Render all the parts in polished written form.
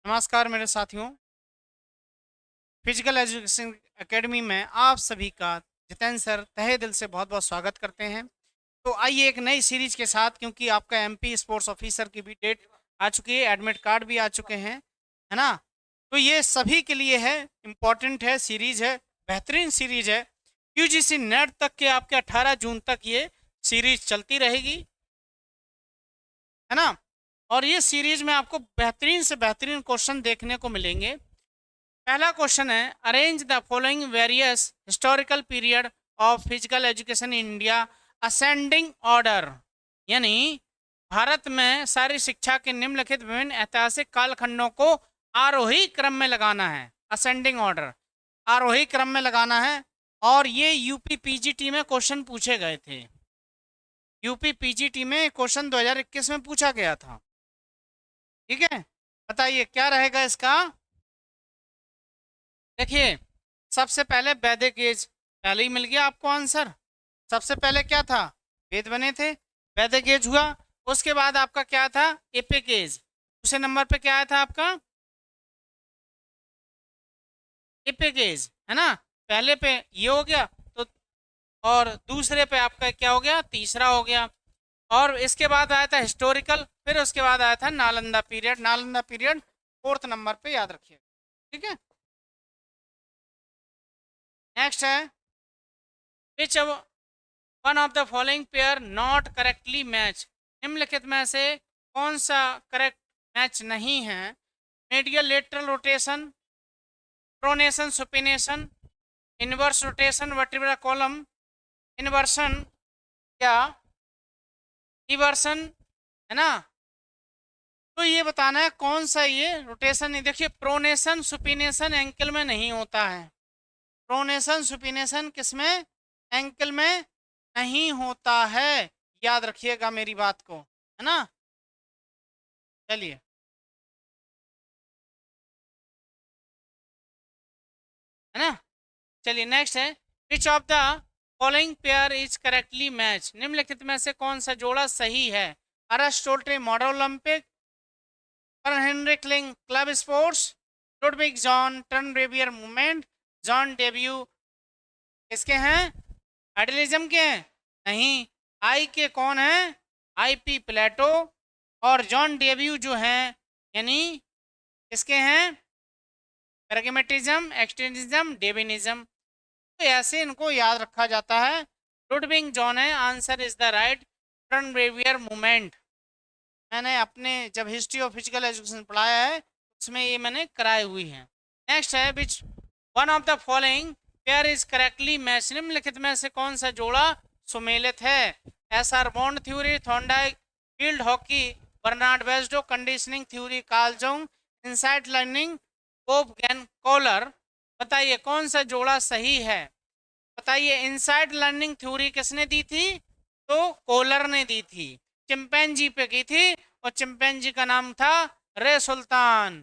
नमस्कार मेरे साथियों। फिजिकल एजुकेशन एकेडमी में आप सभी का जितेंद्र सर तहे दिल से बहुत बहुत स्वागत करते हैं। तो आइए एक नई सीरीज के साथ, क्योंकि आपका एमपी स्पोर्ट्स ऑफिसर की भी डेट आ चुकी है, एडमिट कार्ड भी आ चुके हैं, है ना। तो ये सभी के लिए है, इम्पोर्टेंट है, सीरीज है, बेहतरीन सीरीज है। यूजीसी नेट तक के आपके 18 जून तक ये सीरीज चलती रहेगी, है ना। और ये सीरीज में आपको बेहतरीन से बेहतरीन क्वेश्चन देखने को मिलेंगे। पहला क्वेश्चन है, arrange the following various historical period of physical education in India ascending order. यानी भारत में सारी शिक्षा के निम्नलिखित विभिन्न ऐतिहासिक कालखंडों को आरोही क्रम में लगाना है। असेंडिंग ऑर्डर, आरोही क्रम में लगाना है। और ये यूपी पीजीटी में क्वेश्चन पूछे गए थे। यूपी पीजीटी में क्वेश्चन 2021 में पूछा गया था। ठीक है, बताइए क्या रहेगा इसका। देखिए, सबसे पहले वैदिक एज, पहले ही मिल गया आपको आंसर। सबसे पहले क्या था, वेद बने थे, वैदिक एज हुआ। उसके बाद आपका क्या था, एपिक एज। दूसरे नंबर पे क्या आया था आपका, एपिक एज, है ना। पहले पे ये हो गया, तो और दूसरे पे आपका क्या हो गया, तीसरा हो गया। और इसके बाद आया था हिस्टोरिकल, फिर उसके बाद आया था Nalanda period. Nalanda period fourth number पे, याद रखिए। ठीक है, नेक्स्ट है, which one of the following pair not correctly match. निम्नलिखित में से कौन सा करेक्ट मैच नहीं है। Medial lateral rotation, pronation supination, inverse rotation vertebral column, inversion या रिवर्सन, है ना। तो ये बताना है कौन सा ये रोटेशन नहीं। देखिए, प्रोनेशन सुपिनेशन एंकल में नहीं होता है। प्रोनेशन सुपिनेशन किसमें, एंकल में नहीं होता है। याद रखिएगा मेरी बात को, है ना। चलिए, है ना। चलिए नेक्स्ट है, which of the following pair is correctly match. निम्नलिखित में से कौन सा जोड़ा सही है। Aristotle model Olympic, Henrik Ling club sports, Ludwig Jahn Turnverein movement, John Dewey किसके हैं, आइडियलिज्म के हैं। नहीं, आई के कौन है, आईपी प्लेटो। और जॉन डेब्यू जो हैं, यानी किसके हैं, प्रैग्मेटिज्म, एक्सटेंटिज्म, डेबिनिज्म। तो ऐसे इनको याद रखा जाता है। लुडविग जॉन है, answer is the right. Turnverein movement मैंने अपने जब हिस्ट्री ऑफ फिजिकल एजुकेशन पढ़ाया है, उसमें ये मैंने कराई हुई है। नेक्स्ट है, which one of the following pair is correctly match. निम्नलिखित में से कौन सा जोड़ा सुमेलित है। S R bond theory, Thorndike field hockey, Bernard वेस्डो conditioning theory, Carl Jung insight learning, बोब गैन कॉलर। बताइए कौन सा जोड़ा सही है। बताइए, इनसाइड लर्निंग थ्योरी किसने दी थी, तो कोलर ने दी थी, चिंपैंजी पे की थी। और चिंपैंजी का नाम था रे सुल्तान।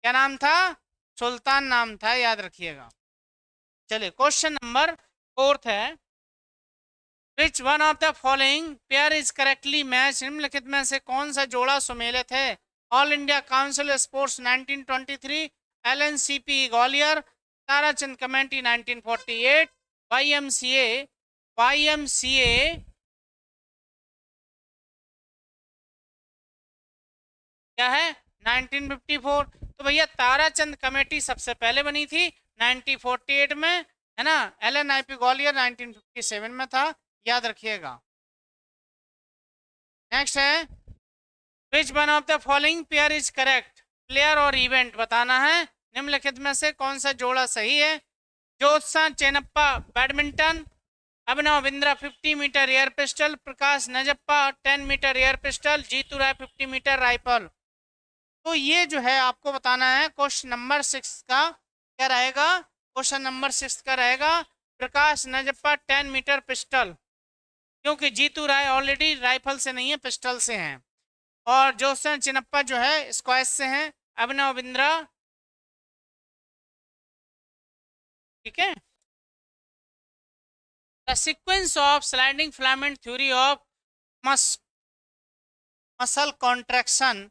क्या नाम था, सुल्तान नाम था, याद रखिएगा। चलिए, क्वेश्चन नंबर फोर्थ है, which one of the following pair is correctly match. निम्नलिखित में से कौन सा जोड़ा सुमेलित है। All India Council sports 1923, LNCP Gwalior, Tarachand committee 1948, YMCA, YMCA क्या है, 1954। तो भैया ताराचंद कमेटी सबसे पहले बनी थी 1948 में, है ना। एलएनआईपी ग्वालियर 1957 में था, याद रखिएगा। नेक्स्ट है, which one of the following pair is correct. Player और इवेंट बताना है। निम्नलिखित में से कौन सा जोड़ा सही है। ज्योत्सा Chenappa badminton, Abhinav Bindra 50 metre air pistol, प्रकाश नजप्पा 10 मीटर एयर पिस्टल, जीतू राय 50 मीटर राइफल। तो ये जो है आपको बताना है। क्वेश्चन नंबर 6 का क्या रहेगा, क्वेश्चन नंबर 6 का रहेगा प्रकाश नजप्पा 10 मीटर पिस्टल, क्योंकि जीतू राय ऑलरेडी राइफल से नहीं है, पिस्टल से हैं। और जोसन चिनप्पा जो है स्क्वाश से हैं। अभिनव बिंद्रा, ठीक है। The sequence of sliding filament theory of muscle contraction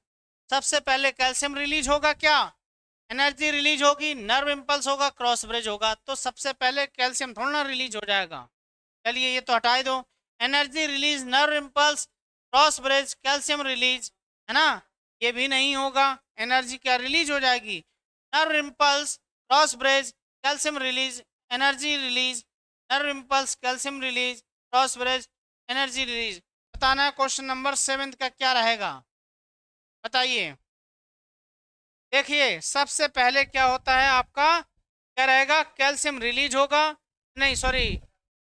सबसे पहले कैल्शियम रिलीज होगा, क्या एनर्जी रिलीज होगी, नर्व इम्पल्स होगा, क्रॉस ब्रिज होगा। तो सबसे पहले कैल्शियम थोड़ा ना रिलीज हो जाएगा। चलिए ये तो हटा दो, energy release, nerve impulse, cross bridge, calcium release, है ना, ये भी नहीं होगा। एनर्जी क्या रिलीज हो जाएगी, nerve impulse, cross bridge, calcium release, energy release, nerve impulse, calcium release, cross bridge, energy release. बताना है क्वेश्चन नंबर 7 का क्या रहेगा, बताइए। देखिए सबसे पहले क्या होता है आपका, क्या रहेगा, कैल्शियम रिलीज होगा, नहीं सॉरी,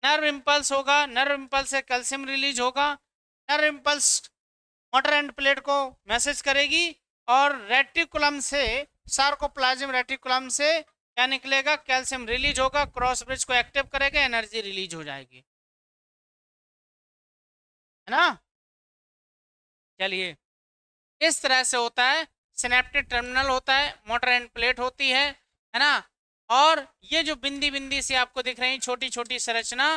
नर्व इम्पल्स होगा, नर्व इम्पल्स से कैल्शियम रिलीज होगा, nerve impulse motor end plate को मैसेज करेगी, और रेटिकुलम से, सार्कोप्लाज्म रेटिकुलम से क्या निकलेगा, कैल्शियम रिलीज होगा, क्रॉस ब्रिज को एक्टिव करेगा, एनर्जी रिलीज हो जाएगी, है ना। चलिए इस तरह से होता है, सिनेप्टिक टर्मिनल होता है, मोटर एंड प्लेट होती है ना। और ये जो बिंदी बिंदी सी आपको दिख रही छोटी छोटी संरचना,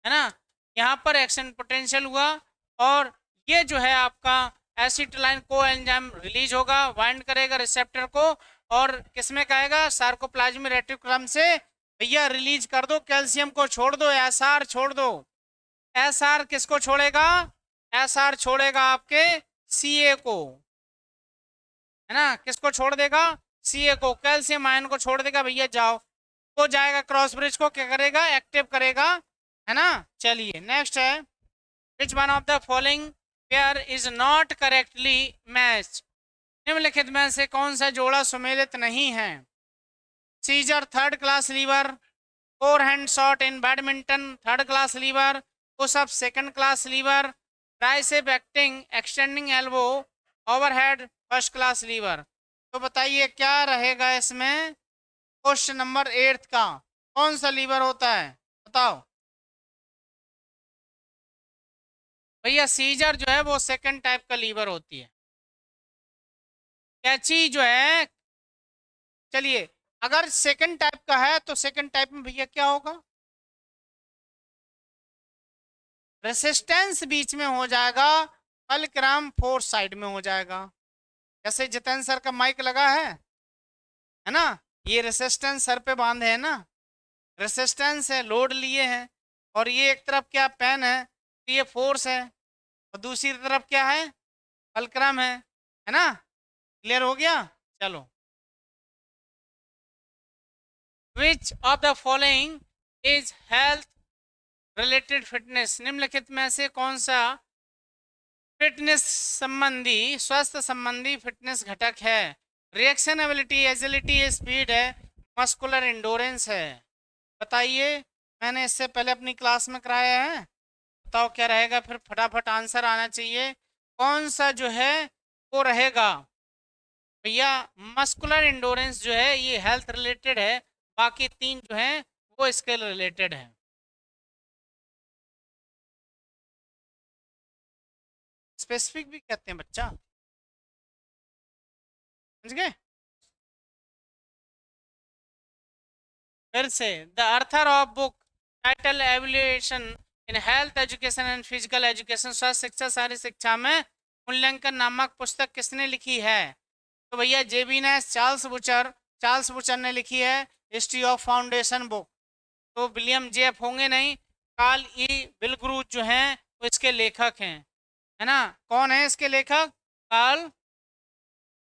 है ना, यहाँ पर एक्शन पोटेंशियल हुआ, और ये जो है आपका एसिटिलाइन को एंजाइम रिलीज होगा, बाइंड करेगा रिसेप्टर को, और किसमें कहेगा, सार्कोप्लाज्मिक रेटिकुलम से, भैया रिलीज कर दो, कैल्शियम को छोड़ दो, एसआर छोड़ दो। एसआर किसको छोड़ेगा, एसआर छोड़ेगा आपके सीए को, है ना, किसको छोड़ देगा, सीए को, कैल्शियम आयन को छोड़ देगा, भैया जाओ, वो जाएगा क्रॉस ब्रिज को क्या करेगा, एक्टिव करेगा, है ना। चलिए नेक्स्ट है, which one of the following pair is not correctly match, निम्नलिखित में से कौन सा जोड़ा सुमेलित नहीं है। Scissor third class lever, forehand shot in badminton third class lever, pushup second class lever, tricep acting extending elbow overhead first class lever. तो बताइए क्या रहेगा इसमें, क्वेश्चन नंबर 8 का, कौन सा लीवर होता है, बताओ भैया। सीजर जो है वो सेकंड टाइप का लीवर होती है, कैची जो है, चलिए अगर सेकंड टाइप का है तो सेकंड टाइप में भैया क्या होगा, रेसिस्टेंस बीच में हो जाएगा, फलक्रम फोर्थ साइड में हो जाएगा। जैसे जितेंद्र सर का माइक लगा है ना, ये रेसिस्टेंस सर पे बांधे है ना, रेसिस्टेंस है, लोड लिए हैं, और ये एक तरफ क्या पेन है, तो ये फोर्स है, और दूसरी तरफ क्या है, फलक्रम है ना। क्लियर हो गया, चलो। विच of the following is health related fitness, निम्नलिखित में से कौन सा फिटनेस संबंधी, स्वास्थ्य संबंधी फिटनेस घटक है। रिएक्शन एबिलिटी, एजिलिटी, स्पीड है, मस्कुलर इंडोरेंस है। बताइए, मैंने इससे पहले अपनी क्लास में कराया है, बताओ क्या रहेगा, फिर फटाफट आंसर आना चाहिए। कौन सा जो है वो रहेगा भैया, मस्कुलर इंडोरेंस जो है ये हेल्थ रिलेटेड है, बाकी तीन जो है वो स्किल रिलेटेड है। स्पेसिफिक भी कहते हैं बच्चा, समझ गए। फिर से, the author of book title evaluation in health education and physical education, स्वास्थ्य शिक्षा सारी शिक्षा में मूल्यांकन नामक पुस्तक किसने लिखी है। तो भैया जेबीनेस, चार्ल्स बुचर ने लिखी है हिस्ट्री ऑफ फाउंडेशन बुक। तो विलियम जेफ होंगे नहीं, कार्ल ई विलग्रूज जो हैं वो इसके लेखक हैं, है ना। कौन है इसके लेखक, कार्ल।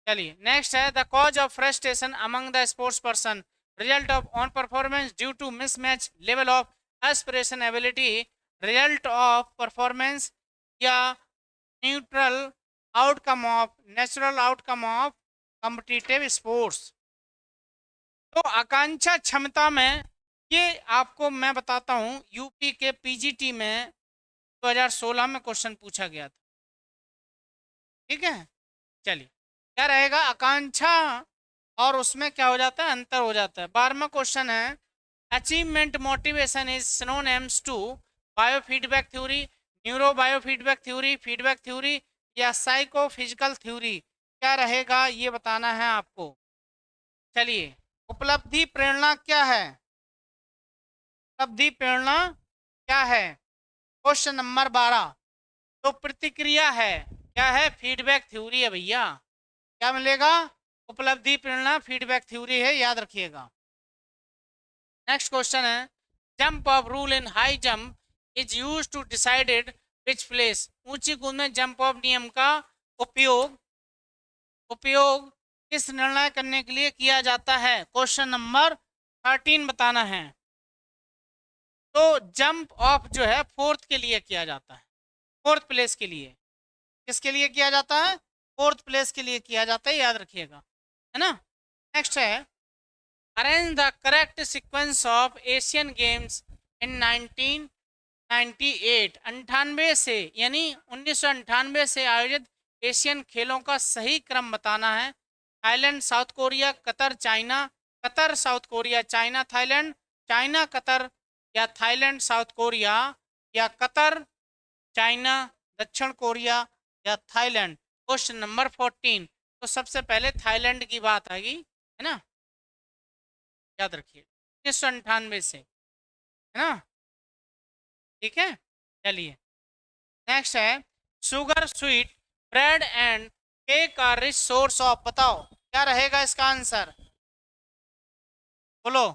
चलिए नेक्स्ट है, the cause of frustration among the sports person, result of on performance due to mismatch level of aspiration ability, result of performance, या neutral outcome of natural outcome of competitive sports. तो आकांक्षा क्षमता में ये आपको मैं बताता हूँ, यूपी के पीजीटी में 2016 में क्वेश्चन पूछा गया था, ठीक है। चलिए क्या रहेगा, आकांक्षा और उसमें क्या हो जाता है, अंतर हो जाता है। 12वां क्वेश्चन है, achievement motivation is synonyms to biofeedback theory, neuro biofeedback theory, feedback theory, या साइको फिजिकल थ्योरी, क्या रहेगा ये बताना है आपको। चलिए, उपलब्धि प्रेरणा क्या है, उपलब्धि प्रेरणा क्या है, क्वेश्चन नंबर 12। तो प्रतिक्रिया है, क्या है, फीडबैक थ्योरी है भैया, क्या मिलेगा? उपलब्धि प्रेरणा फीडबैक थ्योरी है, याद रखिएगा। नेक्स्ट क्वेश्चन है, jump off rule in high jump is use to decided which place. ऊंची कूद में जंप ऑफ नियम का उपयोग उपयोग किस निर्णय करने के लिए किया जाता है? क्वेश्चन नंबर 13 बताना है। तो जंप ऑफ जो है फोर्थ के लिए किया जाता है, फोर्थ प्लेस के लिए। किसके लिए किया जाता है? फोर्थ प्लेस के लिए किया जाता है, याद रखिएगा, है ना। नेक्स्ट है, arrange the correct sequence of Asian games in 1998। 98 से यानी 1998 से आयोजित एशियन खेलों का सही क्रम बताना है। Thailand, south Korea, Qatar, China. Qatar, south Korea, China, Thailand. China, Qatar, या थाईलैंड, साउथ कोरिया, या कतर, चाइना, दक्षिण कोरिया, या थाईलैंड। Question number 14। तो सबसे पहले थाईलैंड की बात आएगी, है ना, याद रखिए, 1998 से, है ना, ठीक है। चलिए नेक्स्ट है, sugar sweet bread and cake का रिच सोर्स ऑफ। बताओ क्या रहेगा इसका आंसर, बोलो।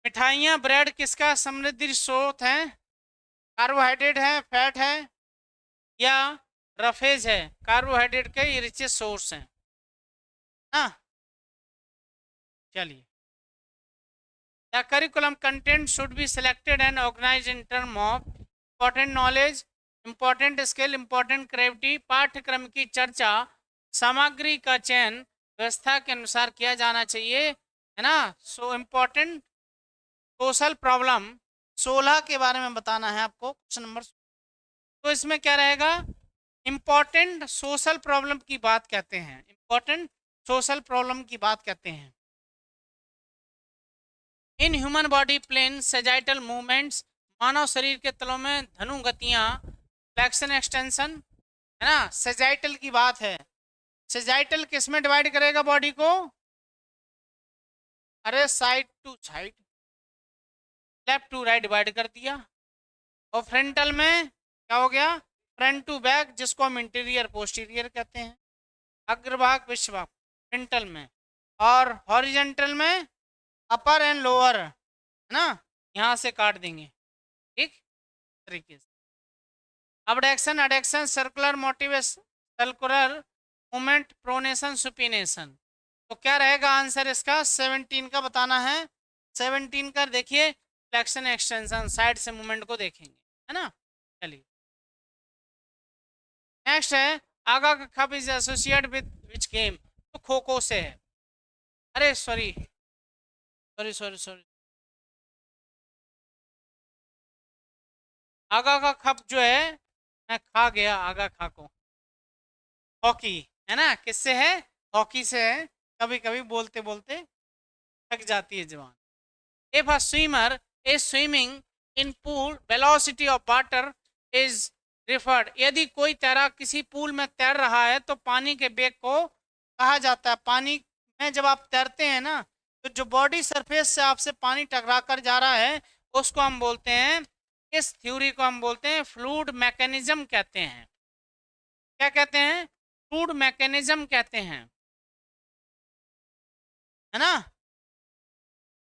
मिठाइयाँ ब्रेड किसका समृद्धि स्रोत है? कार्बोहाइड्रेट है, फैट है, या रफेज है? कार्बोहाइड्रेट के ये रिचेस्ट सोर्स हैं ना। चलिए, the curriculum content should be selected and organise in term of important knowledge, important skill, important creativity. पाठ्यक्रम की चर्चा सामग्री का चयन व्यवस्था के अनुसार किया जाना चाहिए, है ना। सो इम्पोर्टेंट सोशल प्रॉब्लम 16 के बारे में बताना है आपको, क्वेश्चन नंबर। तो इसमें क्या रहेगा? इंपॉर्टेंट सोशल प्रॉब्लम की बात कहते हैं, इंपॉर्टेंट सोशल प्रॉब्लम की बात कहते हैं। In human body plane sagittal movements, मानव शरीर के तलों में धनु गतियां, फ्लेक्शन एक्सटेंशन, है ना। सेजाइटल की बात है, सेजाइटल किस में डिवाइड करेगा बॉडी को? अरे side to side, left to right divide कर दिया। और फ्रंटल में क्या हो गया? फ्रंट टू बैक, जिसको हम इंटीरियर पोस्टीरियर कहते हैं। अग्रभाग पृष्ठभाग फ्रंटल में, और हॉरिजेंटल में अपर एंड लोअर, है ना, यहाँ से काट देंगे, ठीक तरीके से। Abduction, adduction, circular motivation, circular movement, pronation, supination. तो क्या रहेगा आंसर इसका? 17 का बताना है। 17 का देखिए, फ्लेक्शन एक्सटेंशन, साइड से मूवमेंट को देखेंगे, है ना। चलिए नेक्स्ट है, आगा का खप is associate with which game. तो खो खो से है। अरे सॉरी सॉरी सॉरी सॉरी, आगा का खप जो है, मैं खा गया आगा खा को। हॉकी, है ना, किससे है? हॉकी से है। कभी कभी बोलते बोलते थक जाती है जवान। If a swimmer is swimming in pool, velocity of water is referred. यदि कोई तैराक किसी पूल में तैर रहा है तो पानी के वेग को कहा जाता है। पानी में जब आप तैरते हैं ना, तो जो बॉडी सरफेस से आपसे पानी टकरा कर जा रहा है, उसको हम बोलते हैं, इस थ्योरी को हम बोलते हैं फ्लूइड मैकेनिज्म कहते हैं। क्या कहते हैं? फ्लूइड मैकेनिज्म कहते हैं, है ना।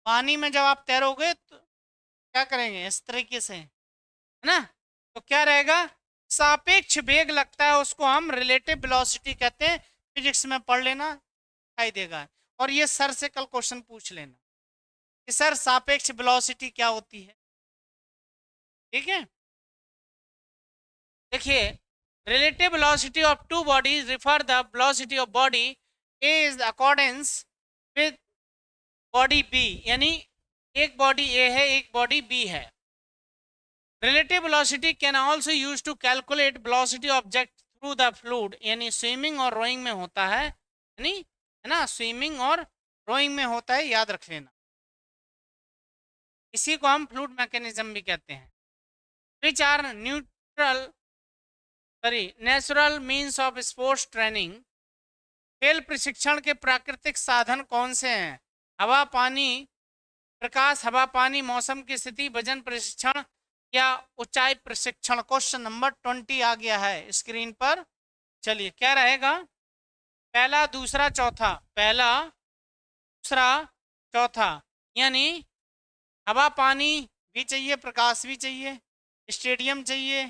पानी में जब आप तैरोगे तो क्या करेंगे? इस तरीके से, है ना। तो क्या रहेगा? सापेक्ष वेग लगता है, उसको हम रिलेटिव वेलोसिटी कहते हैं। फिजिक्स में पढ़ लेना, दिखाई देगा। और ये सर से कल क्वेश्चन पूछ लेना कि सर सापेक्ष वेलोसिटी क्या होती है, ठीक है। देखिए, relative velocity of two bodies refer the velocity of body A is accordance with body B, यानी एक बॉडी ए है, एक बॉडी बी है। Relative velocity can also use to calculate velocity object through the fluid, यानी swimming और rowing में होता है, यानी, है ना, स्विमिंग और रोइंग में होता है, याद रख लेना। इसी को हम फ्लूइड मैकेनिज्म भी कहते हैं। Which are natural means of sports training. खेल प्रशिक्षण के प्राकृतिक साधन कौन से हैं? हवा, पानी, प्रकाश, हवा, पानी, मौसम की स्थिति, वजन प्रशिक्षण, या ऊंचाई प्रशिक्षण। क्वेश्चन नंबर 20 आ गया है स्क्रीन पर। चलिए क्या रहेगा, पहला दूसरा चौथा, पहला दूसरा चौथा, यानी हवा पानी भी चाहिए, प्रकाश भी चाहिए, स्टेडियम चाहिए,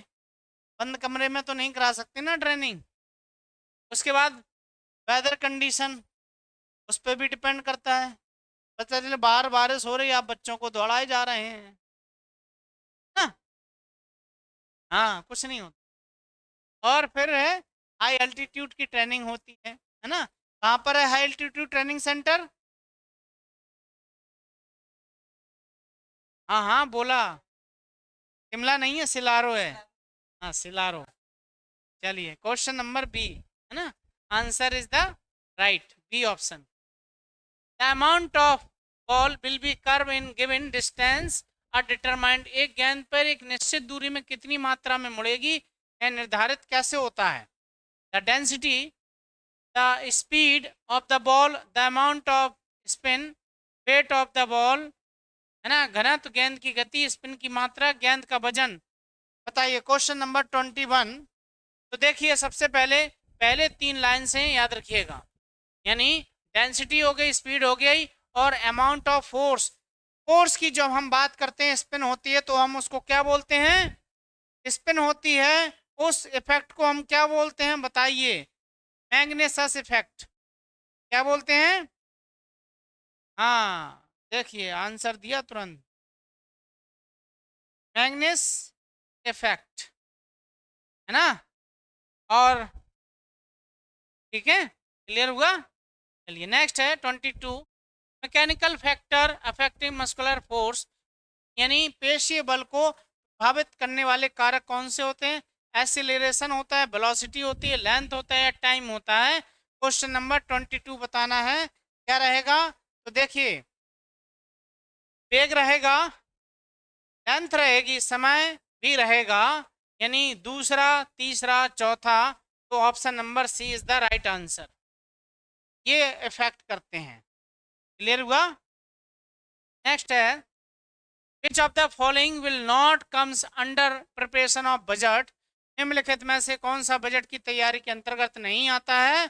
बंद कमरे में तो नहीं करा सकते ना ट्रेनिंग। उसके बाद वेदर कंडीशन, उस पर भी डिपेंड करता है। पता चले बाहर बारिश हो रही है, आप बच्चों को दौड़ाए जा रहे हैं ना, हाँ कुछ नहीं होता। और फिर है हाई एल्टीट्यूड की ट्रेनिंग होती है ना। कहाँ पर है हाई एल्टीट्यूड ट्रेनिंग सेंटर? हाँ हाँ बोला, शिमला नहीं है, सिलारो है। हाँ सिलारो। चलिए क्वेश्चन नंबर बी है ना, answer is the right B option. The amount of ball will be curve in given distance are determined. एक गेंद पर एक निश्चित दूरी में कितनी मात्रा में मुड़ेगी यह निर्धारित कैसे होता है? The density, the speed of the ball, the amount off spin, weight of the ball, है ना, घनत्व, गेंद की गति, स्पिन की मात्रा, गेंद का वजन। बताइए क्वेश्चन नंबर 21। तो देखिए सबसे पहले पहले तीन लाइन से याद रखिएगा, यानी डेंसिटी हो गई, स्पीड हो गई, और अमाउंट ऑफ फोर्स। फोर्स की जब हम बात करते हैं, स्पिन होती है तो हम उसको क्या बोलते हैं? स्पिन होती है, उस इफेक्ट को हम क्या बोलते हैं बताइए? मैग्नेसस इफेक्ट। क्या बोलते हैं? हाँ देखिए आंसर दिया तुरंत, मैग्नेस इफेक्ट, है ना। और ठीक है, क्लियर हुआ। चलिए नेक्स्ट है 22। Mechanical factor affecting muscular force, यानी पेशीय बल को प्रभावित करने वाले कारक कौन से होते हैं? एक्सीलरेशन होता है, वेलोसिटी होती है, लेंथ होता है, टाइम होता है। क्वेश्चन नंबर 22 बताना है, क्या रहेगा? तो देखिए वेग रहेगा, लेंथ रहेगी, समय भी रहेगा, यानी दूसरा तीसरा चौथा। तो option number C is the right answer, ये इफेक्ट करते हैं। क्लियर हुआ। नेक्स्ट है which of the following will not comes under preparation of budget. निम्नलिखित में से कौन सा बजट की तैयारी के अंतर्गत नहीं आता है?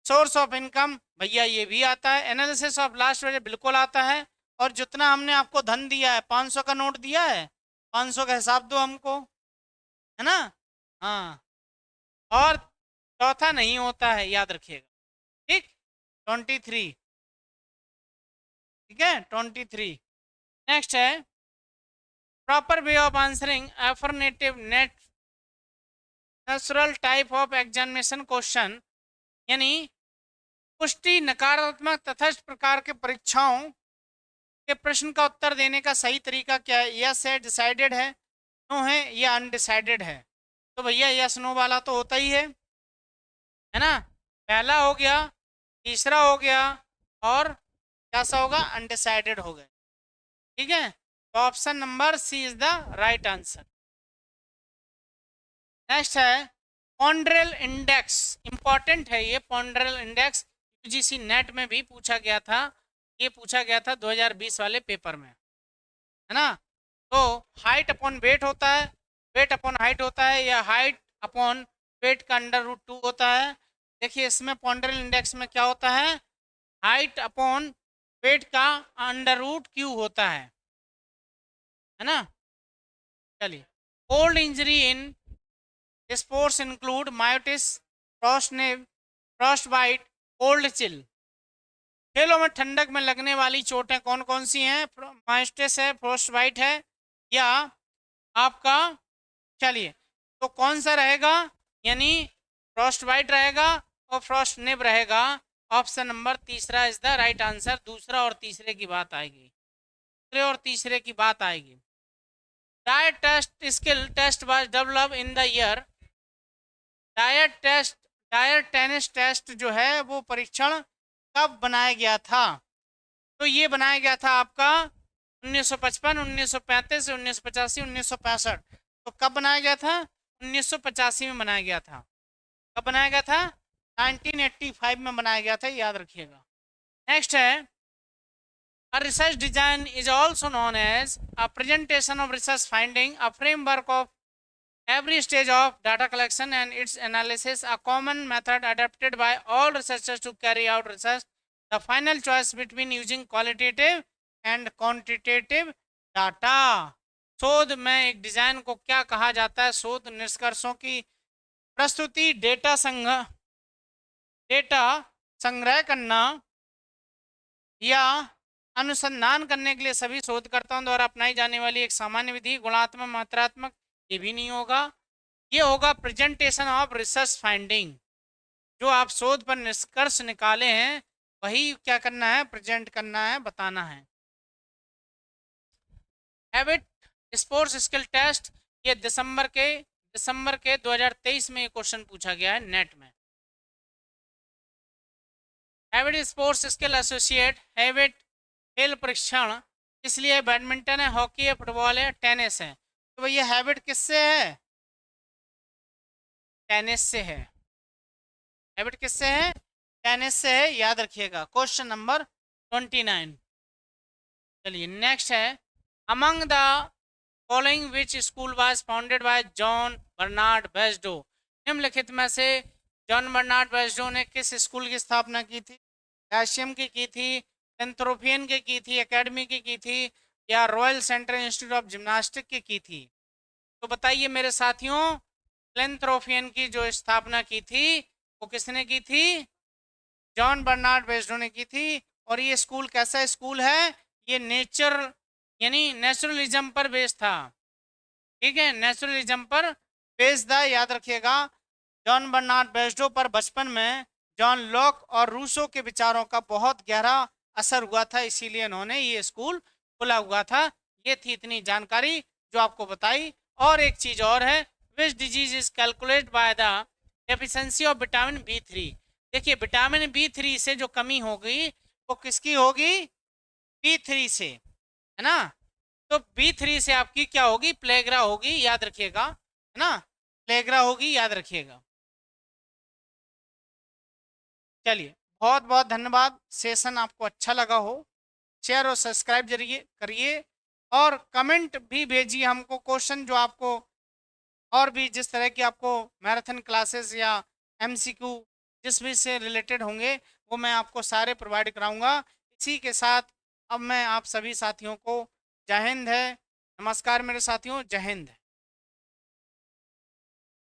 सोर्स ऑफ इनकम, भैया ये भी आता है। एनालिसिस ऑफ लास्ट बजट, बिल्कुल आता है। और जितना हमने आपको धन दिया है, 500 का नोट दिया है, 500 का हिसाब दो हमको, है ना। हाँ, और चौथा नहीं होता है, याद रखिएगा। ठीक, 23, ठीक है 23। नेक्स्ट है proper way of answering affirmative net natural type of examination question, यानी पुष्टि नकारात्मक तटस्थ प्रकार के परीक्षाओं के प्रश्न का उत्तर देने का सही तरीका क्या है? यस है, डिसाइडेड है, नो है, या अनडिसाइडेड है। तो भैया यस नो वाला तो होता ही है ना। पहला हो गया, तीसरा हो गया, और क्या सा होगा? अनडिसाइडेड हो गए। ठीक है, तो option number C is the right answer. Next है पॉन्ड्रेल इंडेक्स, इंपॉर्टेंट है ये पॉन्ड्रेल इंडेक्स, यूजीसी नेट में भी पूछा गया था, ये पूछा गया था 2020 वाले पेपर में, है ना। तो हाइट अपॉन वेट होता है, वेट अपॉन हाइट होता है, या हाइट अपॉन वेट का √2 होता है। देखिए इसमें पॉन्ड्रेल इंडेक्स में क्या होता है? हाइट अपॉन वेट का √Q होता है ना। चलिए old injury in sports include myositis, frostnip, frostbite, cold chill. खेलों में ठंडक में लगने वाली चोटें कौन कौन सी हैं? मायोटिस है, फ्रॉस्ट बाइट है, या आपका, चलिए तो कौन सा रहेगा? यानी फ्रॉस्ट बाइट रहेगा और फ्रॉस्ट नेव रहेगा। ऑप्शन नंबर तीसरा इज द राइट आंसर। दूसरा और तीसरे की बात आएगी, दूसरे और तीसरे की बात आएगी। Dyer test skill test was develop in the year. Dyer test, Dyer tennis test जो है वो परीक्षण कब बनाया गया था? तो ये बनाया गया था आपका 1955, 1935, 1985, 1965। तो कब बनाया गया था? 1985 में बनाया गया था। कब बनाया गया था? 1985 में बनाया गया था, याद रखिएगा। नेक्स्ट है a research design is also known as a presentation of research finding, a framework of Every stage of data collection and its analysis, a common method adopted by all researchers to carry out research. The final choice between using qualitative and quantitative data. शोध में एक design को क्या कहा जाता है? शोध निष्कर्षों की प्रस्तुति, डेटा संग्रह करना या अनुसंधान करने के लिए सभी शोधकर्ताओं द्वारा अपनाई जाने वाली एक सामान्य विधि। गुणात्मक, मात्रात्मक ये भी नहीं होगा। ये होगा प्रेजेंटेशन ऑफ रिसर्च फाइंडिंग। जो आप शोध पर निष्कर्ष निकाले हैं वही क्या करना है? प्रेजेंट करना है, बताना है। हैबिट स्पोर्ट्स स्किल टेस्ट, ये दिसंबर के 2023 में ये क्वेश्चन पूछा गया है नेट में। Habit sports skill associate, habit खेल परीक्षण, इसलिए बैडमिंटन है, हॉकी है, फुटबॉल है, टेनिस है। तो भैया हैबिट किससे है? टेनिस से है। हैबिट किससे है? टेनिस से है, याद रखिएगा। Question number 29। चलिए नेक्स्ट है, among the following which school was founded by John Bernard Basedow. निम्नलिखित में से जॉन बर्नार्ड बेस्डो ने किस स्कूल की स्थापना की थी? एशियम की थी, एंथ्रोपियन की थी, एकेडमी की थी, या royal central institute of gymnastic की थी? तो बताइए मेरे साथियों, फिलेंथ्रोपियन की जो स्थापना की थी वो किसने की थी? जॉन बर्नार्ड बेस्डो ने की थी। और ये स्कूल कैसा स्कूल है? ये नेचुरलिज्म पर बेस्ड था। ठीक है, नेचुरलिज्म पर बेस्ड था, याद रखिएगा। जॉन बर्नार्ड बेस्डो पर बचपन में जॉन लॉक और रूसो के विचारों का बहुत गहरा असर हुआ था, इसीलिए उन्होंने ये स्कूल खुला हुआ था। ये थी इतनी जानकारी जो आपको बताई। और एक चीज और है, which disease is calculate by the deficiency of vitamin B3। देखिए विटामिन B3 से जो कमी होगी वो किसकी होगी? B3 से, है ना। तो B3 से आपकी क्या होगी? प्लेग्रा होगी, याद रखिएगा, है ना, प्लेग्रा होगी, याद रखिएगा। चलिए बहुत बहुत धन्यवाद। सेशन आपको अच्छा लगा हो, शेयर और सब्सक्राइब जरिए करिए, और कमेंट भी भेजिए हमको क्वेश्चन जो आपको, और भी जिस तरह की आपको मैराथन क्लासेस या MCQ जिस भी से रिलेटेड होंगे वो मैं आपको सारे प्रोवाइड कराऊंगा। इसी के साथ अब मैं आप सभी साथियों को जय हिंद है, नमस्कार मेरे साथियों, जय हिंद।